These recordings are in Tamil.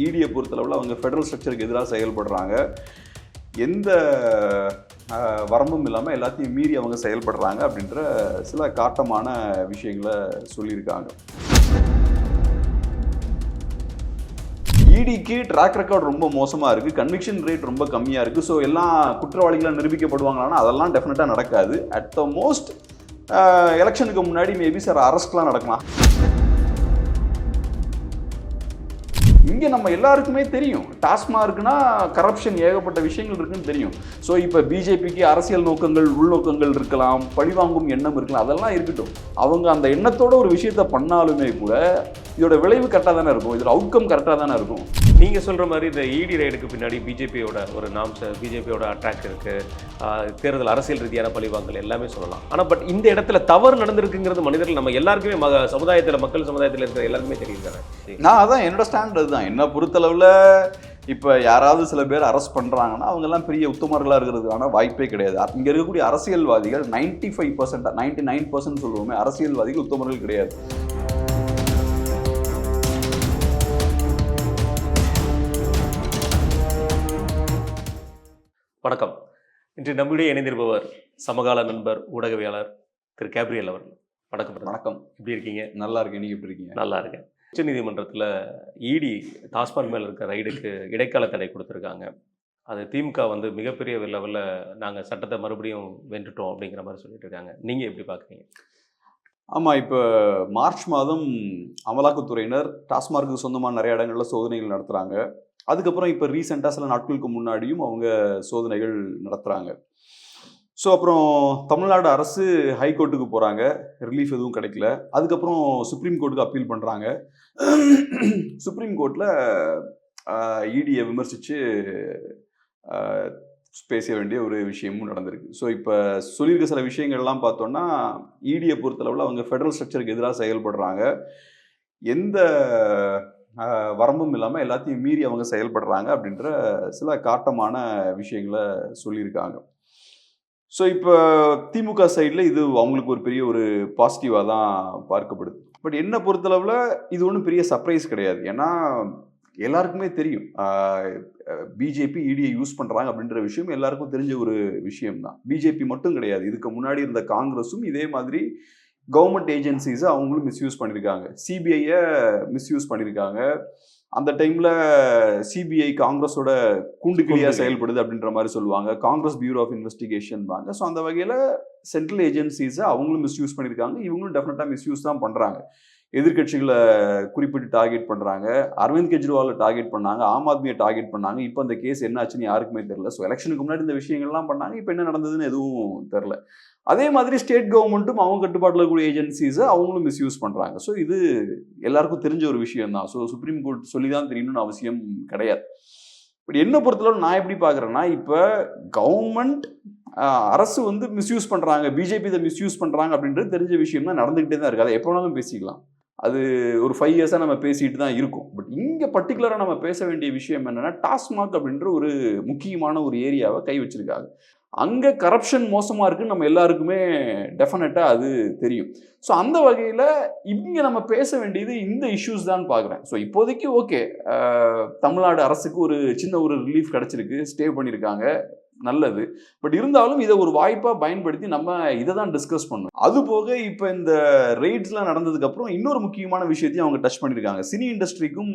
இடியை பொறுத்தளவில் அவங்க ஃபெடரல் ஸ்ட்ரக்சருக்கு எதிராக செயல்படுறாங்க. எந்த வரம்பும் இல்லாமல் எல்லாத்தையும் மீறி அவங்க செயல்படுறாங்க அப்படின்ற சில காட்டமான விஷயங்களை சொல்லியிருக்காங்க. இடிக்கு ட்ராக் ரெக்கார்ட் ரொம்ப மோசமாக இருக்குது, கன்விக்ஷன் ரேட் ரொம்ப கம்மியாக இருக்குது. ஸோ எல்லாம் குற்றவாளிகளாக நிரூபிக்கப்படுவாங்களான்னா அதெல்லாம் டெஃபினட்டாக நடக்காது. அட் த மோஸ்ட் எலெக்ஷனுக்கு முன்னாடி மேபி சார் அரெஸ்ட்லாம் நடக்கலாம். இங்கே நம்ம எல்லாருக்குமே தெரியும், டாஸ்மார்க்னா கரப்ஷன் ஏகப்பட்ட விஷயங்கள் இருக்குன்னு தெரியும். ஸோ இப்போ பிஜேபிக்கு அரசியல் நோக்கங்கள், உள்நோக்கங்கள் இருக்கலாம், பழிவாங்கும் எண்ணம் இருக்கலாம், அதெல்லாம் இருக்கட்டும். அவங்க அந்த எண்ணத்தோட ஒரு விஷயத்த பண்ணாலுமே கூட இதோட விளைவு கரெக்டாக தானே இருக்கும், இதோட அவுட்கம் கரெக்டாக தானே இருக்கும். நீங்கள் சொல்கிற மாதிரி இந்த இடி ரைடுக்கு பின்னாடி பிஜேபியோட ஒரு பிஜேபியோட அட்ராக்ட் இருக்குது, தேர்தல் அரசியல் ரீதியான பழிவாங்கல் எல்லாமே சொல்லலாம். ஆனால் பட் இந்த இடத்துல தவறு நடந்திருக்குங்கிறது மனிதர்கள் நம்ம எல்லாருக்குமே சமுதாயத்தில், மக்கள் சமுதாயத்தில் இருக்கிற எல்லாருக்குமே தெரியும் தானே. நான் அதான் என்னோட ஸ்டாண்ட் அதுதான். என்ன பொறுத்தளவில் இப்போ யாராவது சில பேர் அரெஸ்ட் பண்ணுறாங்கன்னா அவங்கெல்லாம் பெரிய உத்தமர்களாக இருக்கிறதுக்கான வாய்ப்பே கிடையாது. இங்கே இருக்கக்கூடிய அரசியல்வாதிகள் 95%, 99% சொல்லுவோமே, அரசியல்வாதிகள் உத்தமர்கள் கிடையாது. வணக்கம். இன்று நம்முடைய இணைந்திருப்பவர் சமகால நண்பர், ஊடகவியலாளர் திரு கேப்ரியல் அவர்கள். வணக்கம். வணக்கம். எப்படி இருக்கீங்க? நல்லா இருக்கேன். நீங்கள் எப்படி இருக்கீங்க? நல்லா இருக்கேன். உச்சநீதிமன்றத்தில் இடி டாஸ்மாக் மேல் இருக்க ரைடுக்கு இடைக்கால தடை கொடுத்துருக்காங்க. அது திமுக மிகப்பெரிய லெவலில் நாங்கள் சட்டத்தை மறுபடியும் வென்றுட்டோம் அப்படிங்கிற மாதிரி சொல்லிட்டு இருக்காங்க. நீங்கள் எப்படி பார்க்குறீங்க? ஆமாம், இப்போ மார்ச் மாதம் அமலாக்கத்துறையினர் டாஸ்மார்க்கு சொந்தமான நிறைய இடங்களில் சோதனைகள் நடத்துகிறாங்க. அதுக்கப்புறம் இப்போ ரீசெண்டாக சில நாட்களுக்கு முன்னாடியும் அவங்க சோதனைகள் நடத்துகிறாங்க. ஸோ அப்புறம் தமிழ்நாடு அரசு ஹைகோர்ட்டுக்கு போகிறாங்க, ரிலீஃப் எதுவும் கிடைக்கல. அதுக்கப்புறம் சுப்ரீம் கோர்ட்டுக்கு அப்பீல் பண்ணுறாங்க. சுப்ரீம் கோர்ட்டில் இடியை விமர்சித்து பேச வேண்டிய ஒரு விஷயமும் நடந்திருக்கு. ஸோ இப்போ சொல்லியிருக்க சில விஷயங்கள்லாம் பார்த்தோன்னா, இடியை பொறுத்தளவில் அவங்க ஃபெடரல் ஸ்ட்ரக்சருக்கு எதிராக செயல்படுறாங்க, எந்த வரம்பும் இல்லாமல் எல்லாத்தையும் மீறி அவங்க செயல்படுறாங்க அப்படின்ற சில காட்டமான விஷயங்களை சொல்லியிருக்காங்க. ஸோ இப்போ திமுக சைடில் இது அவங்களுக்கு ஒரு பெரிய ஒரு பாசிட்டிவாக தான் பார்க்கப்படுது. பட் என்னை பொறுத்தளவில் இது ஒன்றும் பெரிய சர்ப்ரைஸ் கிடையாது. ஏன்னா எல்லாருக்குமே தெரியும், பிஜேபி இடியை யூஸ் பண்ணுறாங்க அப்படின்ற விஷயம் எல்லாருக்கும் தெரிஞ்ச ஒரு விஷயம்தான். பிஜேபி மட்டும் கிடையாது, இதுக்கு முன்னாடி இருந்த காங்கிரஸும் இதே மாதிரி கவர்மெண்ட் ஏஜென்சிஸை அவங்களும் மிஸ்யூஸ் பண்ணியிருக்காங்க. சிபிஐயை மிஸ்யூஸ் பண்ணியிருக்காங்க. அந்த டைமில் சிபிஐ காங்கிரஸோட கூண்டுக்கிளியாக செயல்படுது அப்படின்ற மாதிரி சொல்லுவாங்க. காங்கிரஸ் பியூரோ ஆஃப் இன்வெஸ்டிகேஷன் வாங்க. ஸோ அந்த வகையில் சென்ட்ரல் ஏஜென்சிஸை அவங்களும் மிஸ்யூஸ் பண்ணியிருக்காங்க. இவங்களும் டெஃபினட்டாக மிஸ்யூஸ் தான் பண்ணுறாங்க. எதிர்கட்சிகளை குறிப்பிட்டு டார்கெட் பண்ணுறாங்க. அரவிந்த் கெஜ்ரிவாலை டார்கெட் பண்ணாங்க, ஆம் ஆத்மியை டார்கெட் பண்ணாங்க. இப்போ அந்த கேஸ் என்ன ஆச்சுன்னு யாருக்குமே தெரியல. ஸோ எலெக்ஷனுக்கு முன்னாடி இந்த விஷயங்கள்லாம் பண்ணாங்க, இப்போ என்ன நடந்ததுன்னு எதுவும் தெரில. அதே மாதிரி ஸ்டேட் கவர்மெண்ட்டும் அவங்க கட்டுப்பாட்டில் இருக்கக்கூடிய ஏஜென்சிஸை அவங்களும் மிஸ்யூஸ் பண்ணுறாங்க. ஸோ இது எல்லாருக்கும் தெரிஞ்ச ஒரு விஷயம் தான். ஸோ சுப்ரீம் கோர்ட் சொல்லி தான் தெரியணும்னு அவசியம் கிடையாது. பட் என்ன பொறுத்தளவு நான் எப்படி பார்க்குறேன்னா, இப்போ கவர்மெண்ட் அரசு மிஸ்யூஸ் பண்ணுறாங்க, பிஜேபி இதை மிஸ்யூஸ் பண்ணுறாங்க அப்படின்றது தெரிஞ்ச விஷயம் தான், நடந்துக்கிட்டே தான் இருக்குது. அதை எப்போ வேணாலும் பேசிக்கலாம். அது ஒரு 5 இயர்ஸாக நம்ம பேசிட்டு தான் இருக்கோம். பட் இங்கே பர்டிகுலராக நம்ம பேச வேண்டிய விஷயம் என்னென்னா, டாஸ்மாக் அப்படின்ற ஒரு முக்கியமான ஒரு ஏரியாவை கை வச்சிருக்காங்க. அங்கே கரப்ஷன் மோசமாக இருக்குன்னு நம்ம எல்லாருக்குமே டெஃபினட்டாக அது தெரியும். ஸோ அந்த வகையில் இங்கே நம்ம பேச வேண்டியது இந்த இஷ்யூஸ் தான் பார்க்குறேன். ஸோ இப்போதைக்கு ஓகே, தமிழ்நாடு அரசுக்கு ஒரு சின்ன ஒரு ரிலீஃப் கிடச்சிருக்கு, ஸ்டே பண்ணியிருக்காங்க, நல்லது. பட் இருந்தாலும் இதை ஒரு வாய்ப்பாக பயன்படுத்தி நம்ம இதை தான் டிஸ்கஸ் பண்ணணும். அதுபோக இப்போ இந்த ரெய்ட்ஸ்லாம் நடந்ததுக்கப்புறம் இன்னொரு முக்கியமான விஷயத்தையும் அவங்க டச் பண்ணியிருக்காங்க. சினி இண்டஸ்ட்ரிக்கும்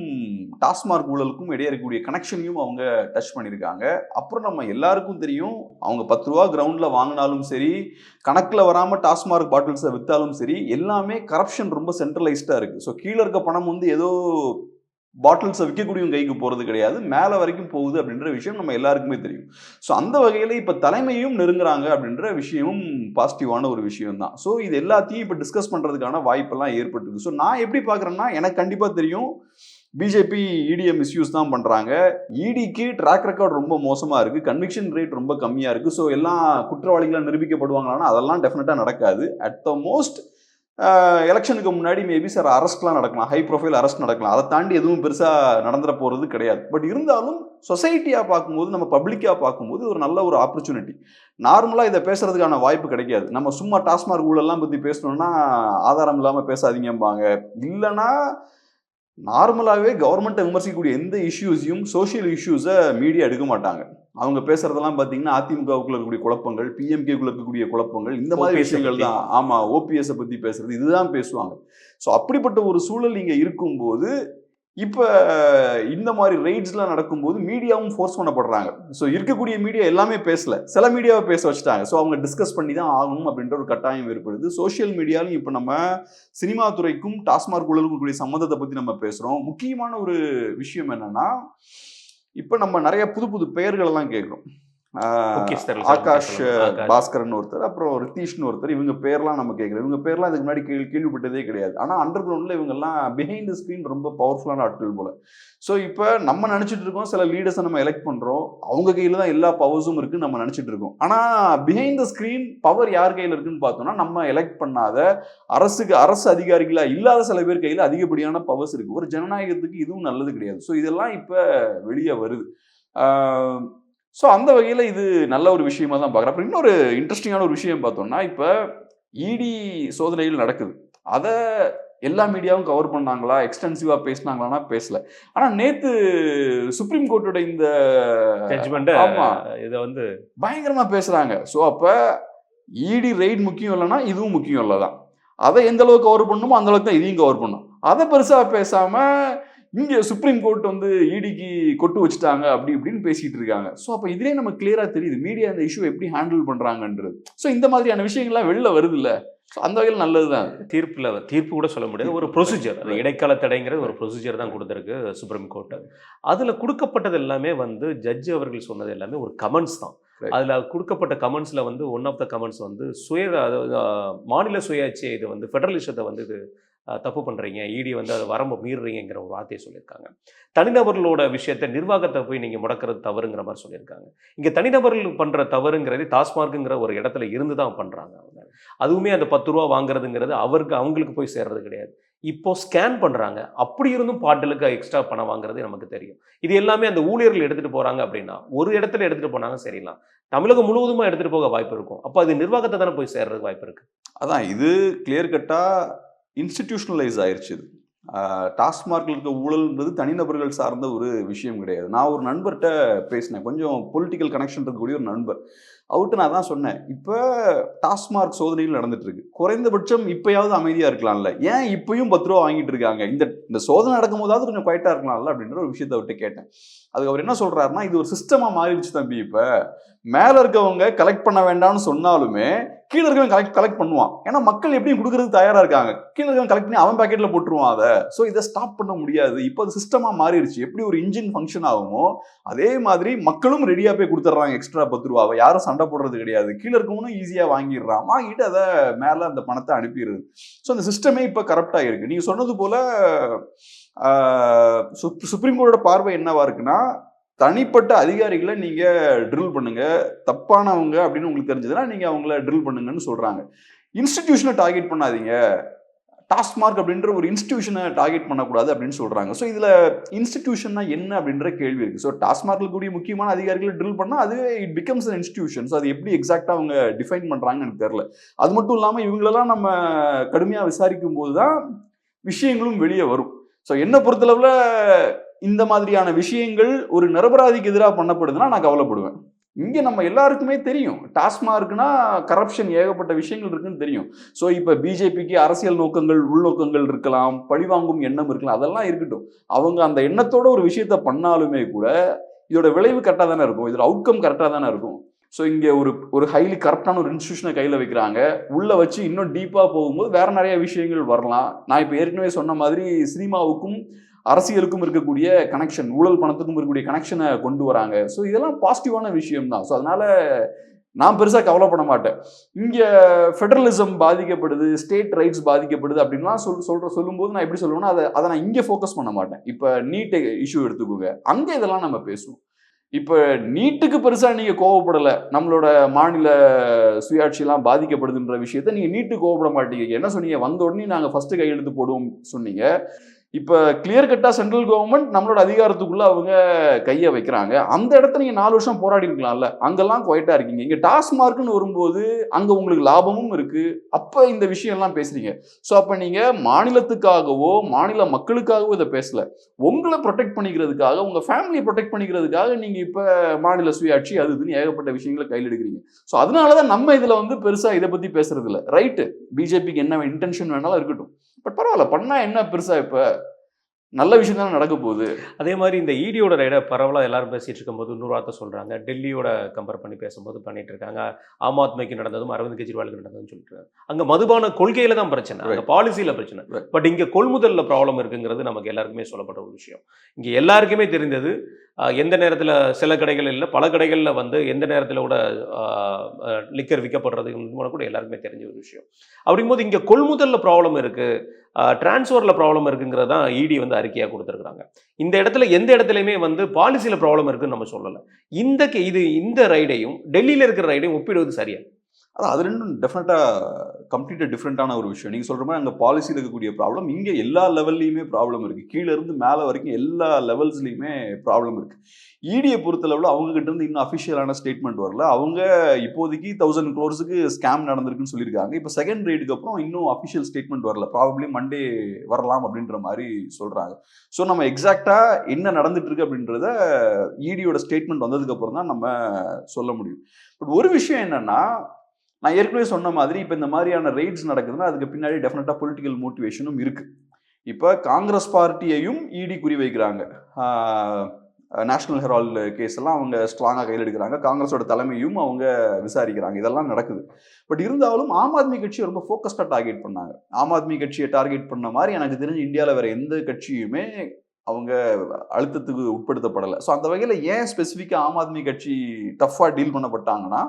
டாஸ்மார்க் ஊழலுக்கும் இடையே இருக்கக்கூடிய கனெக்ஷனையும் அவங்க டச் பண்ணியிருக்காங்க. அப்புறம் நம்ம எல்லாருக்கும் தெரியும், அவங்க 10 ரூபா கிரவுண்டில் வாங்கினாலும் சரி, கணக்கில் வராமல் டாஸ்மார்க் பாட்டில்ஸை விற்றாலும் சரி, எல்லாமே கரப்ஷன் ரொம்ப சென்ட்ரலைஸ்டாக இருக்குது. ஸோ கீழே இருக்க பணம் ஏதோ பாட்டில்ஸை விற்கக்கூடியவங்க கைக்கு போகிறது கிடையாது, மேலே வரைக்கும் போகுது அப்படின்ற விஷயம் நம்ம எல்லாருக்குமே தெரியும். ஸோ அந்த வகையில் இப்போ தலைமையும் நெருங்குறாங்க அப்படின்ற விஷயமும் பாசிட்டிவான ஒரு விஷயம் தான். ஸோ இது எல்லாத்தையும் இப்போ டிஸ்கஸ் பண்ணுறதுக்கான வாய்ப்பெல்லாம் ஏற்பட்டுருக்கு. ஸோ நான் எப்படி பார்க்குறேன்னா, எனக்கு கண்டிப்பாக தெரியும் பிஜேபி இடியை மிஸ்யூஸ் தான் பண்ணுறாங்க. இடிக்கு ட்ராக் ரெக்கார்ட் ரொம்ப மோசமாக இருக்குது, கன்விக்ஷன் ரேட் ரொம்ப கம்மியாக இருக்குது. ஸோ எல்லாம் குற்றவாளிகளாக நிரூபிக்கப்படுவாங்களான்னா அதெல்லாம் டெஃபினட்டாக நடக்காது. அட் த மோஸ்ட் எலெக்ஷனுக்கு முன்னாடி மேபி சார் அரெஸ்ட்லாம் நடக்கலாம், ஹை ப்ரொஃபைல் அரெஸ்ட் நடக்கலாம். அதை தாண்டி எதுவும் பெருசாக நடந்துட போகிறது கிடையாது. பட் இருந்தாலும் சொசைட்டியாக பார்க்கும்போது, நம்ம பப்ளிக்காக பார்க்கும்போது ஒரு நல்ல ஒரு ஆப்பர்ச்சுனிட்டி. நார்மலாக இதை பேசுறதுக்கான வாய்ப்பு கிடைக்காது. நம்ம சும்மா டாஸ்மார்க் ஊழல்லாம் பற்றி பேசணும்னா ஆதாரம் இல்லாமல் பேசாதீங்கம்பாங்க, இல்லைன்னா நார்மலாகவே கவர்மெண்ட்டை விமர்சிக்கக்கூடிய எந்த இஷ்யூஸையும் சோஷியல் இஷ்யூஸை மீடியா எடுக்க மாட்டாங்க. அவங்க பேசுறதெல்லாம் பார்த்தீங்கன்னா அதிமுகவுக்குள்ள இருக்கக்கூடிய குழப்பங்கள், பிஎம்கேக்குள்ள இருக்கக்கூடிய குழப்பங்கள், இந்த மாதிரி விஷயங்கள் தான். ஆமாம், ஓபிஎஸை பற்றி பேசுறது, இதுதான் பேசுவாங்க. ஸோ அப்படிப்பட்ட ஒரு சூழல் இங்கே இருக்கும்போது இப்போ இந்த மாதிரி ரெய்ட்ஸ்லாம் நடக்கும்போது மீடியாவும் ஃபோர்ஸ் பண்ணப்படுறாங்க. ஸோ இருக்கக்கூடிய மீடியா எல்லாமே பேசல, சில மீடியாவை பேச வச்சுட்டாங்க. ஸோ அவங்க டிஸ்கஸ் பண்ணி தான் ஆகணும் அப்படின்ற ஒரு கட்டாயம் ஏற்படுது. சோஷியல் மீடியாலும் இப்போ நம்ம சினிமா துறைக்கும் டாஸ்மாக் ஊழலுக்கும் கூடிய சம்மந்தத்தை பற்றி நம்ம பேசுகிறோம். முக்கியமான ஒரு விஷயம் என்னன்னா, இப்போ நம்ம நிறைய புது புது பெயர்கள் எல்லாம் கேட்குறோம். ஆகாஷ் பாஸ்கரன் ஒருத்தர், அப்புறம் ரித்தீஷ்னு ஒருத்தர், இவங்க பேர்லாம் நம்ம கேட்குறோம். இவங்க பேர்லாம் இதுக்கு முன்னாடி கேள்விப்பட்டதே கிடையாது. ஆனால் அண்டர் கிரவுண்டில் இவங்கெல்லாம் பிஹைண்ட் த ஸ்க்ரீன் ரொம்ப பவர்ஃபுல்லான ஆட்கள் போல. ஸோ இப்போ நம்ம நினச்சிட்டு இருக்கோம் சில லீடர்ஸை நம்ம எலெக்ட் பண்ணுறோம், அவங்க கையில் தான் எல்லா பவர்ஸும் இருக்குன்னு நம்ம நினச்சிட்டு இருக்கோம். ஆனால் பிஹைண்ட் த ஸ்க்ரீன் பவர் யார் கையில் இருக்குன்னு பார்த்தோம்னா, நம்ம எலெக்ட் பண்ணாத அரசு அதிகாரிகளாக இல்லாத சில பேர் கையில் அதிகப்படியான பவர்ஸ் இருக்குது. ஒரு ஜனநாயகத்துக்கு இதுவும் நல்லது கிடையாது. ஸோ இதெல்லாம் இப்போ வெளியே வருது. ஸோ அந்த வகையில் இது நல்ல ஒரு விஷயமா தான் பார்க்குறேன். அப்புறம் இன்னொரு இன்ட்ரெஸ்டிங்கான ஒரு விஷயம் பார்த்தோம்னா, இப்போ இடி சோதனைகள் நடக்குது. அதை எல்லா மீடியாவும் கவர் பண்ணாங்களா, எக்ஸ்டென்சிவாக பேசினாங்களான்னா பேசல. ஆனால் நேற்று சுப்ரீம் கோர்ட்டோட இந்த ஜட்ஜ்மெண்ட் இதை வந்து பயங்கரமாக பேசுகிறாங்க. ஸோ அப்போ இடி ரெய்ட் முக்கியம் இல்லைன்னா இதுவும் முக்கியம் இல்லை தான். அதை எந்த அளவுக்கு கவர் பண்ணணுமோ அந்த அளவுக்கு தான் இதையும் கவர் பண்ணணும். அதை பெருசாக பேசாமல் இங்கே சுப்ரீம் கோர்ட் வந்து இடிக்கு கொட்டு வச்சுட்டாங்க அப்படி இப்படின்னு பேசிட்டு இருக்காங்க. ஸோ அப்போ இதுலேயே நம்ம கிளியராக தெரியுது மீடியா இந்த இஷ்யூ எப்படி ஹேண்டில் பண்ணுறாங்கன்றது. ஸோ இந்த மாதிரியான விஷயங்கள்லாம் வெளில வருது இல்லை. ஸோ அந்த வகையில் நல்லது தான். தீர்ப்பு கூட சொல்ல முடியாது, ஒரு ப்ரொசீஜர், அது இடைக்கால தடைங்கிறது ஒரு ப்ரொசீஜர் தான் கொடுத்துருக்கு சுப்ரீம் கோர்ட்டு. அதில் கொடுக்கப்பட்டது எல்லாமே வந்து ஜட்ஜ் அவர்கள் சொன்னது எல்லாமே ஒரு கமெண்ட்ஸ் தான். அதில் கொடுக்கப்பட்ட கமெண்ட்ஸில் வந்து ஒன் ஆஃப் த கமெண்ட்ஸ் வந்து மாநில சுயாட்சியை இது வந்து ஃபெடரலிசத்தை வந்து இது தப்பு பண்ணுறீங்க, இடி வந்து அதை வரம்பு மீறுறீங்கிற ஒரு வார்த்தையை சொல்லியிருக்காங்க. தனிநபர்களோட விஷயத்தை நிர்வாகத்தை போய் நீங்கள் முடக்கிறது தவறுங்கிற மாதிரி சொல்லியிருக்காங்க. இங்கே தனிநபர்கள் பண்ணுற தவறுங்கிறது டாஸ்மார்க்குங்கிற ஒரு இடத்துல இருந்து தான் பண்ணுறாங்க. அவங்க அதுவுமே அந்த 10 ரூபா வாங்குறதுங்கிறது அவங்களுக்கு போய் சேர்றது கிடையாது. இப்போ ஸ்கேன் பண்ணுறாங்க, அப்படி இருந்தும் பாட்டிலுக்கு எக்ஸ்ட்ரா பணம் வாங்குறது நமக்கு தெரியும். இது எல்லாமே அந்த ஊழியர்கள் எடுத்துகிட்டு போகிறாங்க அப்படின்னா ஒரு இடத்துல எடுத்துகிட்டு போனாங்க சரிலாம், தமிழகம் முழுவதுமா எடுத்துகிட்டு போக வாய்ப்பு இருக்கும். அப்போ அது நிர்வாகத்தை தானே போய் சேர்றதுக்கு வாய்ப்பு இருக்குது. அதான் இது கிளியர் கட்டாக இன்ஸ்டிடியூஷனலைஸ் ஆயிடுச்சு. டாஸ்மார்க்கில் இருக்க ஊழல்ன்றது தனிநபர்கள் சார்ந்த ஒரு விஷயம் கிடையாது. நான் ஒரு நண்பர்கிட்ட பேசினேன், கொஞ்சம் பொலிட்டிக்கல் கனெக்ஷன் இருக்கக்கூடிய ஒரு நண்பர். அவர்கிட்ட நான் தான் சொன்னேன், இப்போ டாஸ்மார்க் சோதனைகள் நடந்துட்டு இருக்கு, குறைந்தபட்சம் இப்போயாவது அமைதியாக இருக்கலாம்ல, ஏன் இப்பயும் 10 ரூபா வாங்கிட்டு இருக்காங்க, இந்த சோதனை நடக்கும் போதாவது கொஞ்சம் குவைட்டாக இருக்கலாம்ல அப்படின்ற ஒரு விஷயத்தை அவர்கிட்ட கேட்டேன். அதுக்கு அவர் என்ன சொல்கிறாருன்னா, இது ஒரு சிஸ்டமாக மாறிடுச்சு தம்பி. இப்போ மேலே இருக்கவங்க கலெக்ட் பண்ண வேண்டாம்னு சொன்னாலுமே கீழே இருக்கவங்க கலெக்ட் பண்ணுவான். ஏன்னா மக்கள் எப்படியும் கொடுக்கறதுக்கு தயாராக இருக்காங்க. கீழே இருக்கவங்க கலெக்ட் பண்ணி அவன் பேக்கெட்டில் போட்டுருவான் அதை. ஸோ இதை ஸ்டாப் பண்ண முடியாது. இப்போ அது சிஸ்டமாக மாறிடுச்சு. எப்படி ஒரு இன்ஜின் ஃபங்க்ஷன் ஆகுமோ அதே மாதிரி மக்களும் ரெடியாக போய் கொடுத்துட்றாங்க எக்ஸ்ட்ரா 10 ரூபாவை. யாரும் சண்டை போடுறது கிடையாது. கீழே இருக்கவனும் ஈஸியாக வாங்கிடுறான், வாங்கிட்டு அதை மேலே அந்த பணத்தை அனுப்பிடுறது. ஸோ அந்த சிஸ்டமே இப்போ கரப்டாக இருக்குது. நீங்கள் சொன்னது போல் சுப்ரீம் கோர்ட்டோட பார்வை என்னவா இருக்குன்னா, தனிப்பட்ட அதிகாரிகளை நீங்கள் ட்ரில் பண்ணுங்க, தப்பானவங்க அப்படின்னு உங்களுக்கு தெரிஞ்சதுன்னா நீங்கள் அவங்கள ட்ரில் பண்ணுங்கன்னு சொல்கிறாங்க. இன்ஸ்டிடியூஷனை டார்கெட் பண்ணாதீங்க, டாஸ்மார்க் அப்படின்ற ஒரு இன்ஸ்டிடியூஷனை டார்கெட் பண்ணக்கூடாது அப்படின்னு சொல்கிறாங்க. ஸோ இதில் இன்ஸ்டிடியூஷன்னா என்ன அப்படின்ற கேள்வி இருக்குது. ஸோ டாஸ்மார்க்கில் கூடிய முக்கியமான அதிகாரிகளை ட்ரில் பண்ணால் அது it becomes an institution. So அது எப்படி எக்ஸாக்டாக அவங்க டிஃபைன் பண்ணுறாங்கன்னு எனக்கு தெரில. அது மட்டும் இல்லாமல் இவங்களெல்லாம் நம்ம கடுமையாக விசாரிக்கும் போது தான் விஷயங்களும் வெளியே வரும். ஸோ என்னை பொறுத்தளவில் இந்த மாதிரியான விஷயங்கள் ஒரு நிரபராதிக்கு எதிராக பண்ணப்படுதுன்னா நான் கவலைப்படுவேன். இங்கே நம்ம எல்லாருக்குமே தெரியும், டாஸ்மார்க்னா கரப்ஷன் ஏகப்பட்ட விஷயங்கள் இருக்குன்னு தெரியும். ஸோ இப்போ பிஜேபிக்கு அரசியல் நோக்கங்கள், உள்நோக்கங்கள் இருக்கலாம், பழிவாங்கும் எண்ணம் இருக்கலாம், அதெல்லாம் இருக்கட்டும். அவங்க அந்த எண்ணத்தோட ஒரு விஷயத்த பண்ணாலுமே கூட இதோட விளைவு கரெக்டாக தானே இருக்கும், இதோட அவுட்கம் கரெக்டாக தானே இருக்கும். ஸோ இங்கே ஒரு ஹைலி கரப்டான ஒரு இன்ஸ்டியூஷனை கையில் வைக்கிறாங்க, உள்ளே வச்சு இன்னும் டீப்பாக போகும்போது வேறு நிறைய விஷயங்கள் வரலாம். நான் இப்போ ஏற்கனவே சொன்ன மாதிரி சினிமாவுக்கும் அரசியலுக்கும் இருக்கக்கூடிய கனெக்ஷன், ஊழல் பணத்துக்கும் இருக்கக்கூடிய கனெக்ஷனை கொண்டு வராங்க. ஸோ இதெல்லாம் பாசிட்டிவான விஷயம் தான். ஸோ அதனால் நான் பெருசாக கவலைப்பட மாட்டேன். இங்கே ஃபெடரலிசம் பாதிக்கப்படுது, ஸ்டேட் ரைட்ஸ் பாதிக்கப்படுது அப்படின்லாம் சொல்லும்போது நான் எப்படி சொல்லுவேன்னா, அதை நான் இங்கே ஃபோக்கஸ் பண்ண மாட்டேன். இப்போ நீட் இஷ்யூ எடுத்துக்கோங்க, அங்கே இதெல்லாம் நம்ம பேசுவோம். இப்போ நீட்டுக்கு பெருசாக நீங்கள் கோவப்படலை, நம்மளோட மாநில சுயாட்சியெல்லாம் பாதிக்கப்படுதுன்ற விஷயத்த நீங்கள் நீட்டுக்கு கோவப்பட மாட்டீங்க. என்ன சொன்னீங்க, வந்த உடனே நாங்கள் ஃபஸ்ட்டு கையெழுத்து போடுவோம் சொன்னீங்க. இப்போ கிளியர் கட்டாக சென்ட்ரல் கவர்மெண்ட் நம்மளோட அதிகாரத்துக்குள்ள அவங்க கையை வைக்கிறாங்க. அந்த இடத்த நீங்கள் 4 வருஷம் போராடி இருக்கலாம்ல. அங்கெல்லாம் குவைட்டாக இருக்கீங்க. இங்கே டாஸ்மார்க்னு வரும்போது அங்கே உங்களுக்கு லாபமும் இருக்கு. அப்போ இந்த விஷயம்லாம் பேசுறீங்க. ஸோ அப்போ நீங்கள் மாநிலத்துக்காகவோ மாநில மக்களுக்காகவோ இதை பேசல. உங்களை ப்ரொடெக்ட் பண்ணிக்கிறதுக்காக, உங்கள் ஃபேமிலியை ப்ரொடெக்ட் பண்ணிக்கிறதுக்காக நீங்கள் இப்போ மாநில சுயாட்சி அது இதுன்னு ஏகப்பட்ட விஷயங்களை கையில் எடுக்கிறீங்க. ஸோ அதனால தான் நம்ம இதில் வந்து பெருசாக இதை பற்றி பேசுறது இல்லை. ரைட்டு, பிஜேபிக்கு என்ன இன்டென்ஷன் வேணாலும் இருக்கட்டும். பட் பரவாயில்ல, பண்ணா என்ன பெருசா, இப்ப நல்ல விஷயம் தானே நடக்க போகுது. அதே மாதிரி இந்த ஈடியோட ரைடை பரவலாக எல்லாரும் பேசிட்டு இருக்கும்போது இன்னொரு வார்த்தை சொல்கிறாங்க. டெல்லியோட கம்பேர் பண்ணி பேசும்போது பண்ணிட்டு இருக்காங்க. ஆம் ஆத்மிக்கு நடந்ததும் அரவிந்த் கெஜ்ரிவாலுக்கு நடந்ததுன்னு சொல்லிட்டு இருக்காங்க. அங்கே மதுபான கொள்கையில தான் பிரச்சனை, அங்கே பாலிசியில் பிரச்சனை. பட் இங்கே கொள்முதலில் ப்ராப்ளம் இருக்குங்கிறது நமக்கு எல்லாருக்குமே சொல்லப்பட்ட ஒரு விஷயம். இங்கே எல்லாருக்குமே தெரிந்தது எந்த நேரத்தில் சில கடைகள் இல்லை பல கடைகளில் வந்து எந்த நேரத்தில் கூட லிக்கர் விற்கப்படுறது கூட எல்லாருக்குமே தெரிஞ்ச ஒரு விஷயம். அப்படிங்கும்போது இங்கே கொள்முதலில் ப்ராப்ளம் இருக்குது, டிரான்ஸ்ஃபரில் ப்ராப்ளம் இருக்குங்கிறது தான் இடி வந்து அறிக்கையாக கொடுத்துருக்குறாங்க. இந்த இடத்துல எந்த இடத்துலையுமே வந்து பாலிசியில் ப்ராப்ளம் இருக்குன்னு நம்ம சொல்லலை. இந்த ரைடையும் டெல்லியில் இருக்கிற ரைடையும் ஒப்பிடுவது சரியா? அதான் அது ரெண்டும் டெஃபினட்டாக கம்ப்ளீட்டாக டிஃப்ரெண்ட்டான ஒரு விஷயம். நீங்கள் சொல்கிற மாதிரி அங்கே பாலிசியில் இருக்கக்கூடிய ப்ராப்ளம் இங்கே எல்லா லெவல்லையுமே ப்ராப்ளம் இருக்குது. கீழே இருந்து மேலே வரைக்கும் எல்லா லெவல்ஸ்லையுமே ப்ராப்ளம் இருக்குது. இடியை பொறுத்தளவில் அவங்ககிட்ட இருந்து இன்னும் அஃபிஷியலான ஸ்டேட்மெண்ட் வரல. அவங்க இப்போதைக்கு 1000 crores ஸ்கேம் நடந்திருக்குன்னு சொல்லியிருக்காங்க. இப்போ செகண்ட் ரைடுக்கு அப்புறம் இன்னும் அஃபிஷியல் ஸ்டேட்மெண்ட் வரல. ப்ராபப்ளி மண்டே வரலாம் அப்படின்ற மாதிரி சொல்கிறாங்க. ஸோ நம்ம எக்ஸாக்டாக என்ன நடந்துட்டு இருக்கு அப்படின்றத இடியோட ஸ்டேட்மெண்ட் வந்ததுக்கு அப்புறம் தான் நம்ம சொல்ல முடியும். பட் ஒரு விஷயம் என்னன்னா, நான் ஏற்கனவே சொன்ன மாதிரி இப்போ இந்த மாதிரியான ரெய்ட்ஸ் நடக்குதுன்னா அதுக்கு பின்னாடி டெஃபினட்டாக பொலிட்டிக்கல் மோட்டிவேஷனும் இருக்குது. இப்போ காங்கிரஸ் பார்ட்டியையும் இடி குறிவைக்கிறாங்க. நேஷனல் ஹெரால்டு கேஸ் எல்லாம் அவங்க ஸ்ட்ராங்காக கையில் எடுக்கிறாங்க. காங்கிரஸோட தலைமையும் அவங்க விசாரிக்கிறாங்க. இதெல்லாம் நடக்குது. பட் இருந்தாலும் ஆம் ஆத்மி கட்சியை ரொம்ப ஃபோக்கஸ்டாக டார்கெட் பண்ணாங்க. ஆம் ஆத்மி கட்சியை டார்கெட் பண்ண மாதிரி எனக்கு தெரிஞ்சு இந்தியாவில் வேற எந்த கட்சியுமே அவங்க அழுத்தத்துக்கு உட்படுத்தப்படலை. ஸோ அந்த வகையில் ஏன் ஸ்பெசிஃபிக்காக ஆம் ஆத்மி கட்சி டஃப்பாக டீல் பண்ணப்பட்டாங்கன்னா,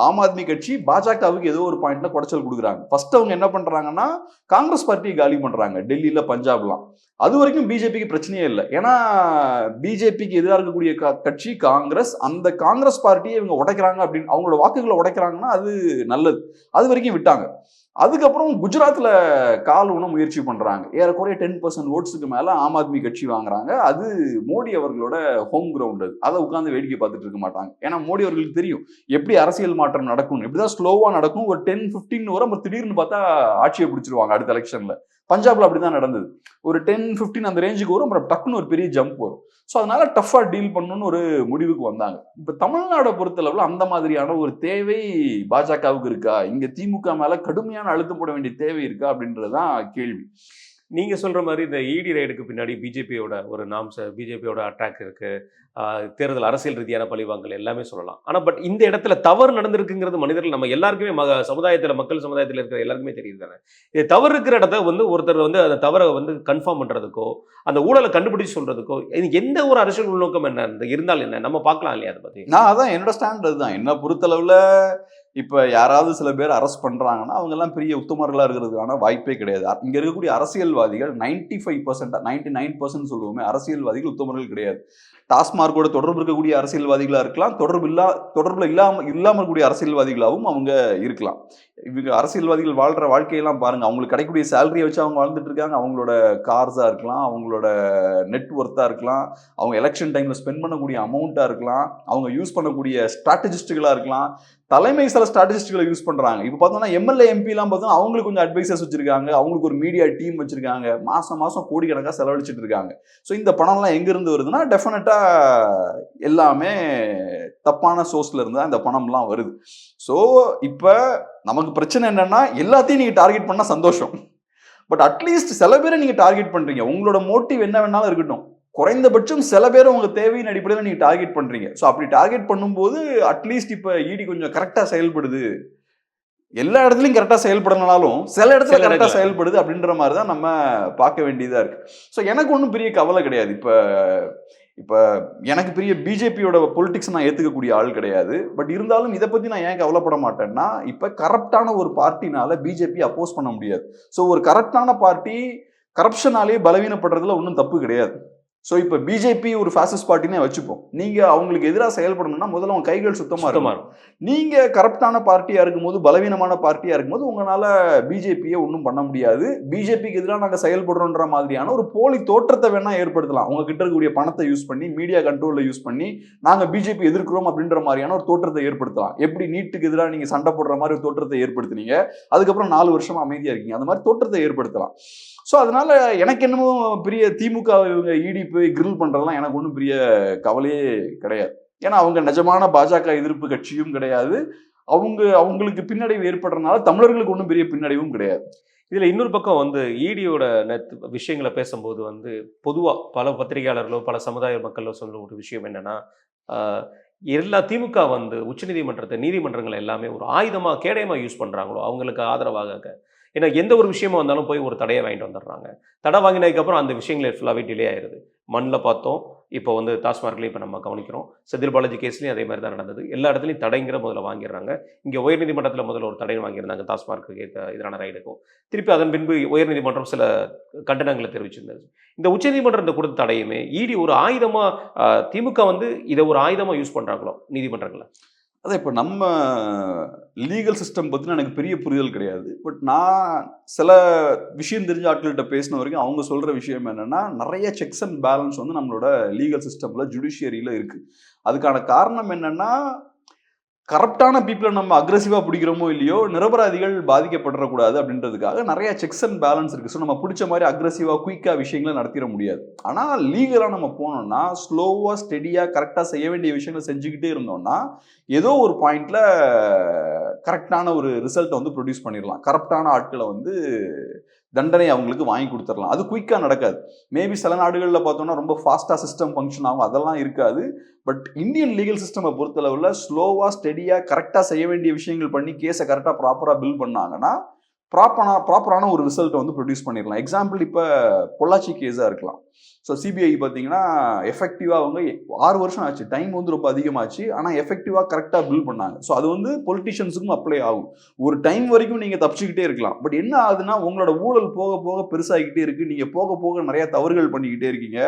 ஆம் ஆத்மி கட்சி பாஜகவுக்கு ஏதோ ஒரு பாயிண்ட்ல குடைச்சல் கொடுக்குறாங்க. ஃபர்ஸ்ட் அவங்க என்ன பண்றாங்கன்னா காங்கிரஸ் பார்ட்டியை காலி பண்றாங்க டெல்லியில, பஞ்சாப்லாம். அது வரைக்கும் பிஜேபிக்கு பிரச்சனையே இல்லை. ஏன்னா பிஜேபிக்கு எதிராக இருக்கக்கூடிய கட்சி காங்கிரஸ். அந்த காங்கிரஸ் பார்ட்டியை இவங்க உடைக்கிறாங்க அப்படின்னு, அவங்களோட வாக்குகளை உடைக்கிறாங்கன்னா அது நல்லது. அது வரைக்கும் விட்டாங்க. அதுக்கப்புறம் குஜராத்தில் கால் ஊன முயற்சி பண்ணுறாங்க. ஏறக்குறைய 10% ஓட்ஸுக்கு மேலே ஆம் ஆத்மி கட்சி வாங்குறாங்க. அது மோடி அவர்களோட ஹோம் கிரவுண்ட். அதை உட்காந்து வேடிக்கை பார்த்துட்டு இருக்க மாட்டாங்க. ஏன்னா மோடி அவர்களுக்கு தெரியும் எப்படி அரசியல் மாற்றம் நடக்கும். எப்படிதான் ஸ்லோவாக நடக்கும். ஒரு 10-15 வரும், அப்புறம் திடீர்னு பார்த்தா ஆட்சியை பிடிச்சிருவாங்க அடுத்த எலெக்ஷன்ல. பஞ்சாப்ல அப்படிதான் நடந்தது. ஒரு 10-15 அந்த ரேஞ்சுக்கு வரும், அப்புறம் டக்குன்னு ஒரு பெரிய ஜம்ப் வரும். ஸோ அதனால டஃப்பாக டீல் பண்ணணும்னு ஒரு முடிவுக்கு வந்தாங்க. இப்போ தமிழ்நாடை பொறுத்தளவில் அந்த மாதிரியான ஒரு தேவை பாஜகவுக்கு இருக்கா? இங்கே திமுக மேலே கடுமையான அழுத்தம் போட வேண்டிய தேவை இருக்கா அப்படின்றதுதான் கேள்வி. நீங்க சொல்ற மாதிரி இந்த இடி ரைடுக்கு பின்னாடி பிஜேபியோட ஒரு பிஜேபியோட அட்டாக் இருக்கு, தேர்தல் அரசியல் ரீதியான பழிவாங்கல் எல்லாமே சொல்லலாம். ஆனால் பட் இந்த இடத்துல தவறு நடந்திருக்குங்கிறது மனிதர்கள் நம்ம எல்லாருக்குமே சமுதாயத்தில் மக்கள் சமுதாயத்தில் இருக்கிற எல்லாருக்குமே தெரியுது தானே. இது தவறு இருக்கிற இடத்த வந்து ஒருத்தர் வந்து அந்த தவறை வந்து கன்ஃபார்ம் பண்ணுறதுக்கோ அந்த ஊழலை கண்டுபிடிச்சு சொல்றதுக்கோ எந்த ஒரு அரசியல் உள்நோக்கம் என்ன இருந்தால் என்ன நம்ம பார்க்கலாம் இல்லையா? அதை பற்றி நான் அதான் என்னோட ஸ்டாண்ட் அதுதான். என்ன பொறுத்தளவில் இப்போ யாராவது சில பேர் அரெஸ்ட் பண்ணுறாங்கன்னா அவங்கெல்லாம் பெரிய உத்தமர்களாக இருக்கிறதுக்கான வாய்ப்பே கிடையாது. இங்கே இருக்கக்கூடிய அரசியல்வாதிகள் 95%, 99% சொல்லுவோமே, அரசியல்வாதிகள் உத்தமர்கள் கிடையாது. டாஸ்மார்க்கோட தொடர்பு இருக்கக்கூடிய அரசியல்வாதிகளாக இருக்கலாம், தொடர்பில் இல்லாமல் இருக்கக்கூடிய அரசியல்வாதிகளாகவும் அவங்க இருக்கலாம். இவங்க அரசியல்வாதிகள் வாழ்கிற வாழ்க்கையெல்லாம் பாருங்கள். அவங்களுக்கு கிடைக்கக்கூடிய சேலரியை வச்சு அவங்க வாழ்ந்துட்டு இருக்காங்க. அவங்களோட கார்ஸாக இருக்கலாம், அவங்களோட நெட் ஒர்த்தாக இருக்கலாம், அவங்க எலெக்ஷன் டைமில் ஸ்பெண்ட் பண்ணக்கூடிய அமௌண்ட்டாக இருக்கலாம், அவங்க யூஸ் பண்ணக்கூடிய ஸ்ட்ராட்டஜிஸ்ட்டுகளாக இருக்கலாம். தலைமை சில ஸ்ட்ராட்டஜிஸ்ட்களை யூஸ் பண்ணுறாங்க. இப்போ பார்த்தோம்னா எம்எல்ஏ எம்பிலாம் பார்த்தோம்னா அவங்களுக்கு கொஞ்சம் அட்வைசர்ஸ் வச்சிருக்காங்க, அவங்களுக்கு ஒரு மீடியா டீம் வச்சிருக்காங்க, மாதம் கோடிக்கணக்காக செலவழிச்சிட்டு இருக்காங்க. ஸோ இந்த பணம்லாம் எங்கேருந்து வருதுன்னா டெஃபினட்டாக எல்லாமே தப்பான சோர்ஸ்ல இருந்தால் இந்த பணம்லாம் வருது. ஸோ இப்போ நமக்கு பிரச்சனை என்னன்னா, எல்லாத்தையும் நீங்கள் டார்கெட் பண்ணால் சந்தோஷம். பட் அட்லீஸ்ட் சில பேரை நீங்கள் டார்கெட் பண்ணுறீங்க. உங்களோட மோட்டிவ் என்ன வேணாலும் இருக்கட்டும், குறைந்தபட்சம் சில பேர் உங்க தேவையின் அடிப்படையில் நீங்க டார்கெட் பண்றீங்க. ஸோ அப்படி டார்கெட் பண்ணும்போது அட்லீஸ்ட் இப்போ இடி கொஞ்சம் கரெக்டாக செயல்படுது. எல்லா இடத்துலையும் கரெக்டாக செயல்படனாலும் சில இடத்துல கரெக்டாக செயல்படுது அப்படின்ற மாதிரி தான் நம்ம பார்க்க வேண்டியதாக இருக்கு. ஸோ எனக்கு ஒன்றும் பெரிய கவலை கிடையாது. இப்போ எனக்கு பெரிய பிஜேபியோட பொலிட்டிக்ஸ் நான் ஏற்றுக்கக்கூடிய ஆள் கிடையாது. பட் இருந்தாலும் இதை பற்றி நான் ஏன் கவலைப்பட மாட்டேன்னா, இப்போ கரப்டான ஒரு பார்ட்டினால பிஜேபி அப்போஸ் பண்ண முடியாது. ஸோ ஒரு கரப்டான பார்ட்டி கரப்ஷனாலே பலவீனப்படுறதுல ஒன்றும் தப்பு கிடையாது. ஸோ இப்போ பிஜேபி ஒரு ஃபாசிஸ்ட் பார்ட்டினே வச்சுப்போம். நீங்க அவங்களுக்கு எதிராக செயல்படணும்னா முதல்ல உங்க கைகள் சுத்தமா இருக்கும். நீங்க கரப்டான பார்ட்டியா இருக்கும்போது, பலவீனமான பார்ட்டியா இருக்கும்போது உங்களால பிஜேபியை ஒன்றும் பண்ண முடியாது. பிஜேபிக்கு எதிராக நாங்கள் செயல்படுறோன்ற மாதிரியான ஒரு போலி தோற்றத்தை வேணா ஏற்படுத்தலாம். உங்ககிட்ட இருக்கக்கூடிய பணத்தை யூஸ் பண்ணி, மீடியா கண்ட்ரோலை யூஸ் பண்ணி, நாங்க பிஜேபி எதிர்க்கிறோம் அப்படின்ற மாதிரியான ஒரு தோற்றத்தை ஏற்படுத்தலாம். எப்படி நீட்டுக்கு எதிராக நீங்க சண்டை போடுற மாதிரி ஒரு தோற்றத்தை ஏற்படுத்தினீங்க, அதுக்கப்புறம் 4 வருஷமா அமைதியா இருக்கீங்க, அந்த மாதிரி தோற்றத்தை ஏற்படுத்தலாம். ஸோ அதனால எனக்கு என்னமோ பெரிய திமுக இவங்க இடி போய் கிரில் பண்றதெல்லாம் எனக்கு ஒன்றும் பெரிய கவலையே கிடையாது. ஏன்னா அவங்க நிஜமான பாஜக எதிர்ப்பு கட்சியும் கிடையாது. அவங்களுக்கு பின்னடைவு ஏற்படுறதுனால தமிழர்களுக்கு ஒன்றும் பெரிய பின்னடைவும் கிடையாது. இதுல இன்னொரு பக்கம் வந்து ஈடியோட விஷயங்களை பேசும்போது வந்து பொதுவா பல பத்திரிகையாளர்களோ பல சமுதாய மக்களோ சொல்ற ஒரு விஷயம் என்னன்னா, எல்லா திமுக வந்து உச்சநீதிமன்றத்தை நீதிமன்றங்களை எல்லாமே ஒரு ஆயுதமா கேடயமா யூஸ் பண்றாங்களோ அவங்களுக்கு ஆதரவாக. ஏன்னா எந்த ஒரு விஷயமா வந்தாலும் போய் ஒரு தடையை வாங்கிட்டு வந்துடுறாங்க. தடை வாங்கினதுக்கப்புறம் அந்த விஷயங்கள் ஃபுல்லாகவே டிலே ஆயிடுது. மண்ணில் பார்த்தோம், இப்போ வந்து டாஸ்மார்க்லேயும் இப்போ நம்ம கவனிக்கிறோம். செந்தில் பாலாஜி கேஸ்லையும் அதே மாதிரி தான் நடந்தது. எல்லா இடத்துலையும் தடைங்கிற முதல்ல வாங்கிடுறாங்க. இங்கே உயர்நீதிமன்றத்தில் முதல்ல ஒரு தடை வாங்கியிருந்தாங்க டாஸ்மார்க்கு எதிரான ரைடுக்கும். திருப்பி அதன் பின்பு உயர்நீதிமன்றம் சில கண்டனங்களை தெரிவிச்சிருந்தது. இந்த உச்சநீதிமன்றத்தை கொடுத்த தடையுமே இடி ஒரு ஆயுதமாக திமுக வந்து இதை ஒரு ஆயுதமாக யூஸ் பண்ணுறாங்களோ நீதிமன்றங்களை. அதான் இப்போ நம்ம லீகல் சிஸ்டம் பற்றின எனக்கு பெரிய புரிதல் கிடையாது. பட் நான் சில விஷயம் தெரிஞ்ச ஆட்கள்கிட்ட பேசின வரைக்கும் அவங்க சொல்கிற விஷயம் என்னென்னா, நிறைய செக்ஸ் அண்ட் பேலன்ஸ் வந்து நம்மளோட லீகல் சிஸ்டமில் ஜுடிஷியரியில் இருக்குது. அதுக்கான காரணம் என்னென்னா, கரப்டான பீப்புளை நம்ம அக்ரெசிவாக பிடிக்கிறோமோ இல்லையோ, நிரபராதிகள் பாதிக்கப்படக்கூடாது அப்படின்றதுக்காக நிறைய செக்ஸ் அண்ட் பேலன்ஸ் இருக்குது. ஸோ நம்ம பிடிச்ச மாதிரி அக்ரெசிவாக குயிக்காக விஷயங்களை நடத்திட முடியாது. ஆனால் லீகலாக நம்ம போனோம்னா ஸ்லோவாக ஸ்டெடியாக கரெக்டாக செய்ய வேண்டிய விஷயங்களை செஞ்சுக்கிட்டே இருந்தோம்னா ஏதோ ஒரு பாயிண்டில் கரெக்டான ஒரு ரிசல்ட்டை வந்து ப்ரொடியூஸ் பண்ணிடலாம். கரப்டான ஆட்களை வந்து தண்டனை அவங்களுக்கு வாங்கி கொடுத்துடலாம். அது குயிக்காக நடக்காது. மேபி சில நாடுகளில் பார்த்தோம்னா ரொம்ப ஃபாஸ்ட்டாக சிஸ்டம் ஃபங்க்ஷன் ஆகும், அதெல்லாம் இருக்காது. பட் இந்தியன் லீகல் சிஸ்டமை பொறுத்தளவில் ஸ்லோவாக ஸ்டெடியாக கரெக்டாக செய்ய வேண்டிய விஷயங்கள் பண்ணி கேஸை கரெக்டாக ப்ராப்பராக பில் பண்ணாங்கன்னா ப்ராப்பரான ஒரு ரிசல்ட்டை வந்து ப்ரொடியூஸ் பண்ணிடலாம். எக்ஸாம்பிள் இப்போ பொள்ளாச்சி கேஸாக இருக்கலாம். ஸோ சிபிஐ பார்த்தீங்கன்னா எஃபெக்டிவாக அவங்க 6 வருஷம் ஆச்சு, டைம் வந்து ரொம்ப அதிகமாச்சு, ஆனால் எஃபெக்டிவாக கரெக்டாக பில் பண்ணாங்க. ஸோ அது வந்து பொலிட்டிஷியன்ஸுக்கும் அப்ளை ஆகும். ஒரு டைம் வரைக்கும் நீங்கள் தப்பிச்சுக்கிட்டே இருக்கலாம். பட் என்ன ஆகுதுன்னா உங்களோட ஊழல் போக போக பெருசாகிக்கிட்டே இருக்குது. நீங்கள் போக போக நிறையா தவறுகள் பண்ணிக்கிட்டே இருக்கீங்க.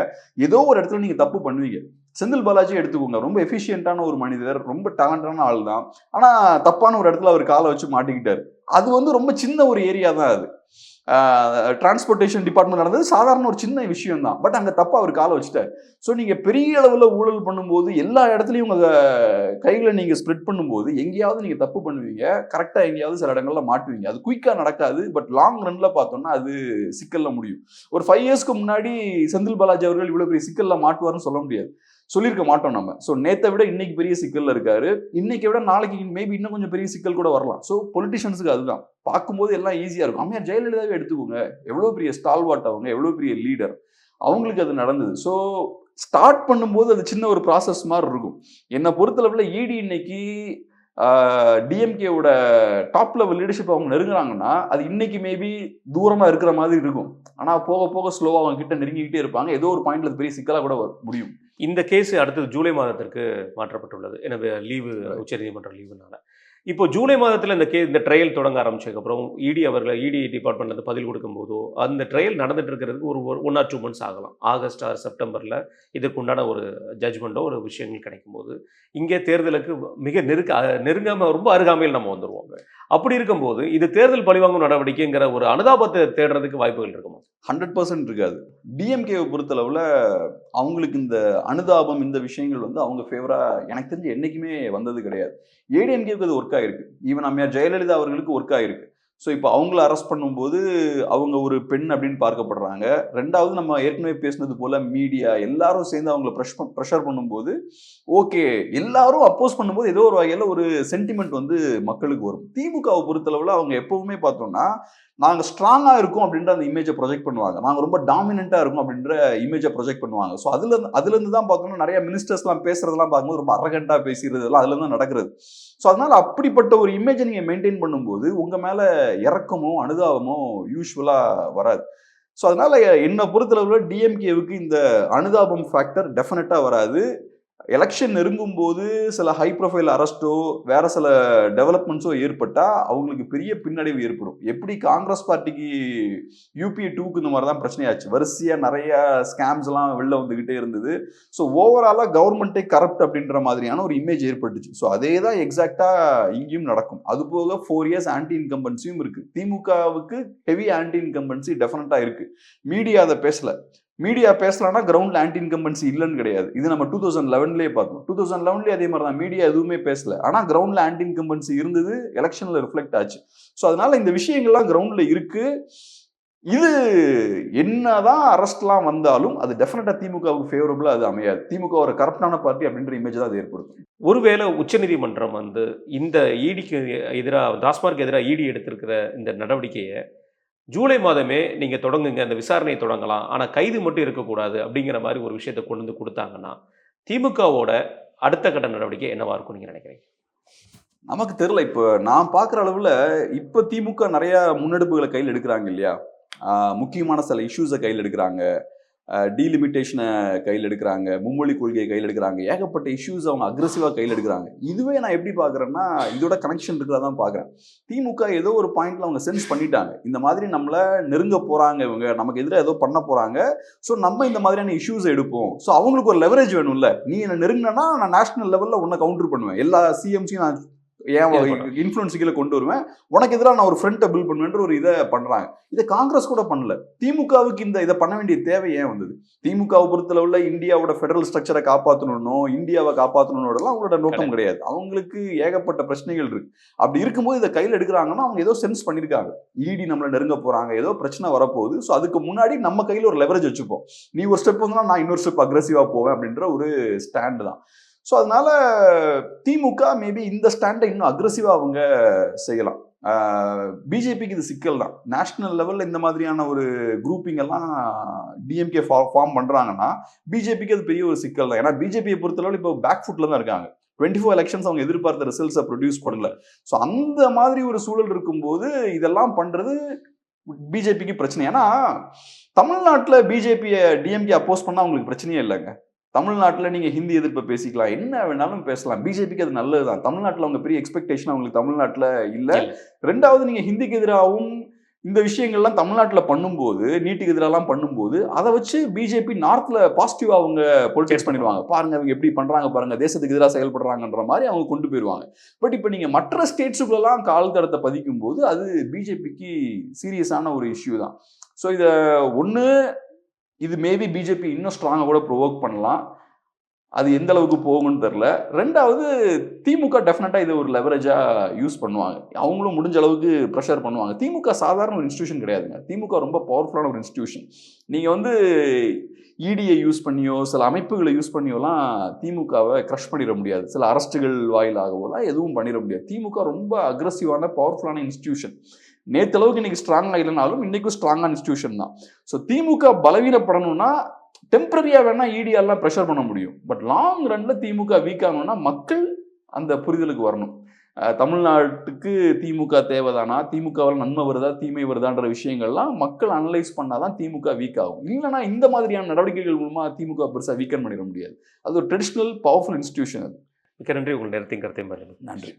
ஏதோ ஒரு இடத்துல நீங்கள் தப்பு பண்ணுவீங்க. செந்தில் பாலாஜி எடுத்துக்கோங்க, ரொம்ப எஃபிஷியன்ட்டான ஒரு மனிதர், ரொம்ப டேலண்டான ஆள் தான். ஆனால் தப்பான ஒரு இடத்துல அவர் காலை வச்சு மாட்டிக்கிட்டார். அது வந்து ரொம்ப சின்ன ஒரு ஏரியா தான். அது டிரான்ஸ்போர்ட்டேஷன் டிபார்ட்மெண்ட் நடந்தது சாதாரண ஒரு சின்ன விஷயம் தான். பட் அங்கே தப்பாக அவர் காலை வச்சுட்டார். ஸோ நீங்கள் பெரிய அளவில் ஊழல் பண்ணும்போது எல்லா இடத்துலையும் உங்கள் கைகளை நீங்கள் ஸ்ப்ரெட் பண்ணும்போது எங்கேயாவது நீங்கள் தப்பு பண்ணுவீங்க, கரெக்டாக எங்கேயாவது சில இடங்களில் மாட்டுவீங்க. அது குயிக்காக நடக்காது. பட் லாங் ரன்னில் பார்த்தோம்னா அது சிக்கலில் முடியும். ஒரு 5 இயர்ஸ்க்கு முன்னாடி செந்தில் பாலாஜி அவர்கள் இவ்வளோ பெரிய சிக்கலில் மாட்டுவார்னு சொல்ல முடியாது, சொல்லியிருக்க மாட்டோம் நம்ம. ஸோ நேற்றை விட இன்னைக்கு பெரிய சிக்கல்ல இருக்காரு. இன்னைக்கு விட நாளைக்கு மேபி இன்னும் கொஞ்சம் பெரிய சிக்கல் கூட வரலாம். ஸோ பொலிட்டிஷியன்ஸுக்கு அதுதான் பார்க்கும்போது எல்லாம் ஈஸியாக இருக்கும். அம்மையார் ஜெயலலிதாவே எடுத்துக்கோங்க, எவ்வளோ பெரிய ஸ்டால்வாட் அவங்க, எவ்வளோ பெரிய லீடர், அவங்களுக்கு அது நடந்தது. ஸோ ஸ்டார்ட் பண்ணும்போது அது சின்ன ஒரு ப்ராசஸ் மாதிரி இருக்கும். என்னை பொறுத்தளவில் இடி இன்னைக்கு டிஎம்கேவோட டாப் லெவல் லீடர்ஷிப் அவங்க நெருங்குறாங்கன்னா அது இன்னைக்கு மேபி தூரமாக இருக்கிற மாதிரி இருக்கும். ஆனால் போக போக ஸ்லோவாக அவங்க கிட்ட நெருங்கிக்கிட்டே இருப்பாங்க. ஏதோ ஒரு பாயிண்ட்ல பெரிய சிக்கலாக கூட முடியும். இந்த கேஸ் அடுத்தது ஜூலை மாதத்திற்கு மாற்றப்பட்டுள்ளது. எனவே லீவு, உச்சநீதிமன்ற லீவுனால. இப்போ ஜூலை மாதத்தில் இந்த ட்ரையல் தொடங்க ஆரம்பிச்சதுக்கப்புறம் இடி டிபார்ட்மெண்ட்லேருந்து பதில் கொடுக்கும்போதோ அந்த ட்ரையல் நடந்துட்டு இருக்கிறதுக்கு ஒரு 1 or 2 months ஆகலாம். ஆகஸ்ட் ஆர் செப்டம்பரில் இதற்குண்டான ஒரு ஜட்ஜ்மெண்ட்டோ ஒரு விஷயங்கள் கிடைக்கும்போது இங்கே தேர்தலுக்கு மிக நெருங்காமல் ரொம்ப அருகாமையில் நம்ம வந்துடுவோம். அப்படி இருக்கும்போது இது தேர்தல் பழிவாங்கும் நடவடிக்கைங்கிற ஒரு அனுதாபத்தை தேடுறதுக்கு வாய்ப்புகள் இருக்குமா? 100% இருக்காது. டிஎம்கேவை பொறுத்தளவில் அவங்களுக்கு இந்த அனுதாபம், இந்த விஷயங்கள் வந்து அவங்க ஃபேவராக எனக்கு தெரிஞ்சு என்றைக்குமே வந்தது கிடையாது. ஏடிஎம்கேவுக்கு அது ஒர்க் ஆகிருக்கு. ஈவன் அம்மையார் ஜெயலலிதா அவர்களுக்கு ஒர்க் ஆகிருக்கு. ஸோ இப்போ அவங்கள அரெஸ்ட் பண்ணும்போது அவங்க ஒரு பெண் அப்படின்னு பார்க்கப்படுறாங்க. ரெண்டாவது நம்ம ஏற்கனவே பேசினது போல் மீடியா எல்லாரும் சேர்ந்து அவங்கள ப்ரெஷர் பண்ணும்போது ஓகே, எல்லாரும் அப்போஸ் பண்ணும்போது ஏதோ ஒரு வகையில் ஒரு சென்டிமெண்ட் வந்து மக்களுக்கு வரும். திமுகவை பொறுத்தளவில் அவங்க எப்போவுமே பார்த்தோம்னா நாங்கள் ஸ்ட்ராங்காக இருக்கோம் அப்படின்ற அந்த இமேஜை ப்ரொஜெக்ட் பண்ணுவாங்க. நாங்கள் ரொம்ப டாமினண்ட்டாக இருக்கும் அப்படின்ற இமேஜை ப்ரொஜெக்ட் பண்ணுவாங்க. ஸோ அதுலேருந்து தான் பார்த்தோம்னா நிறைய மினிஸ்டர்ஸ்லாம் பேசுறதெல்லாம் பார்க்கும்போது ரொம்ப அரகண்டாக பேசுகிறதுலாம் அதுலேருந்து தான் நடக்கிறது. ஸோ அதனால் அப்படிப்பட்ட ஒரு இமேஜை நீங்கள் மெயின்டைன் பண்ணும்போது உங்கள் மேலே இறக்கமோ அனுதாபமோ யூஸ்வலாக வராது. ஸோ அதனால் என்னை பொறுத்தளவில் டிஎம்கேவுக்கு இந்த அனுதாபம் ஃபேக்டர் டெஃபினட்டாக வராது. எலெக்ஷன் நெருங்கும் போது சில ஹை ப்ரொஃபைல் அரெஸ்ட்டோ வேற சில டெவலப்மெண்ட்ஸோ ஏற்பட்டா அவங்களுக்கு பெரிய பின்னடைவு ஏற்படும். எப்படி காங்கிரஸ் பார்ட்டிக்கு UPA 2க்கு இந்த மாதிரி தான் பிரச்சனையாச்சு. வரிசையா நிறைய ஸ்கேம்ஸ் எல்லாம் வெளில வந்துகிட்டே இருந்தது. ஸோ ஓவராலா கவர்மெண்ட்டே கரப்ட் அப்படின்ற மாதிரியான ஒரு இமேஜ் ஏற்பட்டுச்சு. ஸோ அதே தான் எக்ஸாக்டா இங்கேயும் நடக்கும். அது போக 4 years ஆன்டி இன்கம்பன்சியும் இருக்கு. திமுகவுக்கு ஹெவி ஆன்டி இன்கம்பன்சி டெஃபினட்டா இருக்கு. மீடியா அதை பேசல. மீடியா பேசலாம்னா கிரவுண்ட்ல ஆன்டி இன்கம்பன்சி இல்லைன்னு கிடையாது. இது நம்ம 2011லேயே பார்த்தோம். 2011லேயே அதே மாதிரி தான் மீடியா எதுவுமே பேசல. ஆனால் கிரவுண்ட்ல ஆன்டி இன்கம்பன்சி இருந்தது, எலெக்ஷன்ல ரிஃப்ளெக்ட் ஆச்சு. ஸோ அதனால இந்த விஷயங்கள்லாம் கிரவுண்ட்ல இருக்கு. இது என்னதான் அரெஸ்ட்லாம் வந்தாலும் அது டெஃபினட்டா திமுகவுக்கு ஃபேவரபிளா அது அமையாது. திமுக ஒரு கரப்டான பார்ட்டி அப்படின்ற இமேஜ் தான் அது ஏற்படுத்தும். ஒருவேளை உச்சநீதிமன்றம் வந்து இந்த ஈடிக்கு எதிராக, டாஸ்மார்க் எதிராக ஈடி எடுத்திருக்கிற இந்த நடவடிக்கையை ஜூலை மாதமே நீங்கள் தொடங்குங்க, அந்த விசாரணையை தொடங்கலாம், ஆனால் கைது மட்டும் இருக்கக்கூடாது அப்படிங்கிற மாதிரி ஒரு விஷயத்தை கொண்டு வந்து கொடுத்தாங்கன்னா திமுகவோட அடுத்த கட்ட நடவடிக்கை என்னவா இருக்கும் நீங்கள் நினைக்கிறீங்க? நமக்கு தெரியல. இப்போ நான் பார்க்குற அளவில் இப்போ திமுக நிறைய முன்னெடுப்புகளை கையில் எடுக்கிறாங்க இல்லையா? முக்கியமான சில இஷ்யூஸை கையில் எடுக்கிறாங்க, டீலிமிட்டேஷனை கையில் எடுக்கிறாங்க, மும்மொழி கொள்கையை கையில் எடுக்கிறாங்க, ஏகப்பட்ட இஷ்யூஸ் அவங்க அக்ரெசிவாக கையில் எடுக்கிறாங்க. இதுவே நான் எப்படி பார்க்குறேன்னா இதோட கனெக்ஷன் இருக்கிறதா தான் பார்க்குறேன். திமுக ஏதோ ஒரு பாயிண்ட்ல அவங்க சென்ஸ் பண்ணிட்டாங்க, இந்த மாதிரி நம்மளை நெருங்க போகிறாங்க, இவங்க நமக்கு எதிராக ஏதோ பண்ண போகிறாங்க, ஸோ நம்ம இந்த மாதிரியான இஷ்யூஸ் எடுப்போம். ஸோ அவங்களுக்கு ஒரு லெவரேஜ் வேணும்ல, நீ என்ன நெருங்கினா நான் நேஷனல் லெவலில் உன்னை கவுண்டர் பண்ணுவேன், எல்லா சிஎம்சியும் நான் ஏன் இன்ஃப்ளூயன்ஸ் கீழே கொண்டு வருவேன், உனக்கு எதிராக நான் ஒரு ஃப்ரண்ட்டை பில்ட் பண்ணுவேன்ற ஒரு இதை பண்றாங்க. இதை காங்கிரஸ் கூட பண்ணல. திமுகவுக்கு இதை பண்ண வேண்டிய தேவை ஏன் வந்தது? திமுகவை பொறுத்தளவுல இந்தியாவோட ஃபெடரல் ஸ்ட்ரக்சரை காப்பாற்றணும், இந்தியாவை காப்பாற்றணும்லாம் அவங்களோட நோக்கம் கிடையாது. அவங்களுக்கு ஏகப்பட்ட பிரச்சனைகள் இருக்கு. அப்படி இருக்கும்போது இதை கையில் எடுக்கிறாங்கன்னா அவங்க ஏதோ சென்ஸ் பண்ணியிருக்காங்க, இடி நம்மளை நெருங்க போறாங்க, ஏதோ பிரச்சனை வரப்போகுது, ஸோ அதுக்கு முன்னாடி நம்ம கையில் ஒரு லெவரேஜ் வச்சுப்போம், நீ ஒரு ஸ்டெப் வந்தா நான் இன்னொரு ஸ்டெப் அக்ரெசிவா போவேன் அப்படின்ற ஒரு ஸ்டாண்டு தான். ஸோ அதனால திமுக மேபி இந்த ஸ்டாண்டை இன்னும் அக்ரெசிவாக அவங்க செய்யலாம். பிஜேபிக்கு இது சிக்கல் தான். நேஷனல் லெவலில் இந்த மாதிரியான ஒரு குரூப்பிங் எல்லாம் டிஎம்கே ஃபார்ம் பண்ணுறாங்கன்னா பிஜேபிக்கு அது பெரிய ஒரு சிக்கல் தான். ஏன்னா பிஜேபியை பொறுத்தளவு இப்போ பேக் ஃபுட்டில் தான் இருக்காங்க. 24 எலெக்ஷன்ஸ் அவங்க எதிர்பார்த்த ரிசல்ட்ஸை ப்ரொடியூஸ் பண்ணல. ஸோ அந்த மாதிரி ஒரு சூழல் இருக்கும்போது இதெல்லாம் பண்ணுறது பிஜேபிக்கு பிரச்சனை. ஏன்னா தமிழ்நாட்டில் பிஜேபியை டிஎம்கே அப்போஸ் பண்ணால் அவங்களுக்கு பிரச்சனையே இல்லைங்க. தமிழ்நாட்டில் நீங்கள் ஹிந்தி எதிர்ப்பை பேசிக்கலாம், என்ன வேணாலும் பேசலாம், பிஜேபிக்கு அது நல்லது தான். தமிழ்நாட்டில் அவங்க பெரிய எக்ஸ்பெக்டேஷன் அவங்களுக்கு தமிழ்நாட்டில் இல்லை. ரெண்டாவது, நீங்கள் ஹிந்திக்கு எதிராகவும் இந்த விஷயங்கள்லாம் தமிழ்நாட்டில் பண்ணும்போது, நீட்டுக்கு எதிராலாம் பண்ணும்போது அதை வச்சு பிஜேபி நார்த்தில் பாசிட்டிவாக அவங்க பொலிட்டிக்ஸ் பண்ணிடுவாங்க. பாருங்க அவங்க எப்படி பண்ணுறாங்க பாருங்க, தேசத்துக்கு எதிராக செயல்படுறாங்கன்ற மாதிரி அவங்க கொண்டு போயிடுவாங்க. பட் இப்போ நீங்கள் மற்ற ஸ்டேட்ஸுக்குள்ளெல்லாம் கால் தடத்தை பதிக்கும் போது அது பிஜேபிக்கு சீரியஸான ஒரு இஷ்யூ தான். ஸோ இதை ஒன்று, இது மேபி பிஜேபி இன்னும் ஸ்ட்ராங்காக கூட ப்ரொவோக் பண்ணலாம், அது எந்த அளவுக்கு போகும்னு தெரில. ரெண்டாவது, திமுக டெஃபினட்டாக இதை ஒரு லெவரேஜாக யூஸ் பண்ணுவாங்க, அவங்களும் முடிஞ்ச அளவுக்கு ப்ரெஷர் பண்ணுவாங்க. திமுக சாதாரண ஒரு இன்ஸ்டியூஷன் கிடையாதுங்க. திமுக ரொம்ப பவர்ஃபுல்லான ஒரு இன்ஸ்டியூஷன். நீங்கள் இடியை யூஸ் பண்ணியோ சில அமைப்புகளை யூஸ் பண்ணியோலாம் திமுகவை க்ரஷ் பண்ணிட முடியாது. சில அரஸ்ட்டுகள் வாயிலாகவோலாம் எதுவும் பண்ணிட முடியாது. திமுக ரொம்ப அக்ரெசிவான பவர்ஃபுல்லான இன்ஸ்டியூஷன். நேற்று அளவுக்கு இன்னைக்கு ஸ்ட்ராங்காக இல்லைனாலும் இன்னைக்கும் ஸ்ட்ராங்கான இன்ஸ்டியூஷன் தான். ஸோ திமுக பலவீனப்படணும்னா டெம்பரரியாக வேணா இடியாலாம் ப்ரெஷர் பண்ண முடியும். பட் லாங் ரன்ல திமுக வீக் ஆகணும்னா மக்கள் அந்த புரிதலுக்கு வரணும். தமிழ்நாட்டுக்கு திமுக தேவைதானா, திமுகவால் நன்மை வருதா தீமை வருதான்ற விஷயங்கள்லாம் மக்கள் அனலைஸ் பண்ணாதான் திமுக வீக் ஆகும். இல்லைனா இந்த மாதிரியான நடவடிக்கைகள் மூலமா திமுக பெருசாக வீக்கன் பண்ணிட முடியாது. அது ஒரு ட்ரெடிஷ்னல் பவர்ஃபுல் இன்ஸ்டிடியூஷன். அது மிக்க நன்றி. உங்கள் நேரத்தையும் கருத்தையும் பாருங்கள். நன்றி.